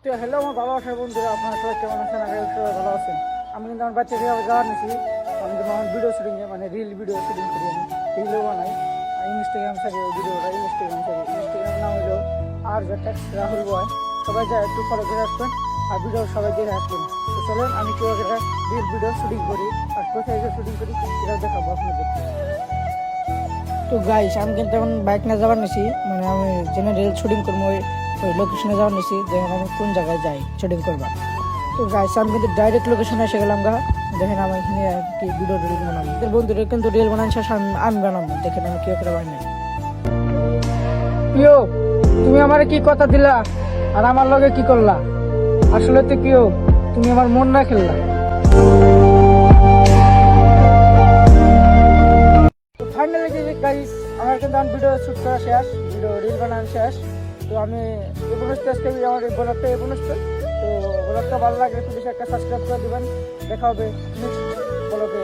তো হ্যালো আমার ভালোবাসার বন্ধুরা, আপনারা সবাই কেমন আছেন? আগে সবাই ভালো আছেন। আমি কিন্তু আমার বাচ্চাকে যাওয়া নিয়েছি। আমি তো আমার ভিডিও শুটিংয়ে মানে রিল ভিডিও শুটিং করি, আমি রিলও বানাই। ইনস্টাগ্রাম সারি ওই ভিডিওটা ইনস্টাগ্রাম নাম হলো আর টেক্স রাহুল বয়। সবাই যা একটু ফলো করে আসবেন আর ভিডিও সবাই দেখে আসবেন। তো চলেন আমি কীভাবে রিল ভিডিও শুটিং করি আর কোথায় গিয়ে শুটিং করি সেটাও দেখাবো আপনাদের। তো গাইস আমি কিন্তু এখন বাইক নিয়ে যাওয়ার নিছি, মানে আমি যেখানে রিল শুটিং করবো ওই লোকেশনে যাওয়ার নিছি, দেখেন আমি কোন জায়গায় যাই শুটিং করবা। তো গাইস আমি কিন্তু ডাইরেক্ট লোকেশনে এসে গেলাম গা। দেখেন আমি এখানে কি ভিডিও রিল বানাবো, বন্ধুরা কিন্তু রিল বানান শেষ আমি বানাবো। দেখেন আমি কি করে বানাই। কিও তুমি আমার কি কথা দিলা আর আমার লগে কি করলা? আসলে তো কিও তুমি আমার মন না খেললা। ফাইনালি গাইস আমার কিন্তু ভিডিও শুট করা শেষ, ভিডিও রিল বানানো শেষ। তো আমি এই বনস্তে আজকে আমার এই ব্লগটা এই বনস্তে। তো ব্লগটা ভালো লাগলে প্লিজ একটা সাবস্ক্রাইব করে দিবেন। দেখা হবে নেক্সট ব্লগে।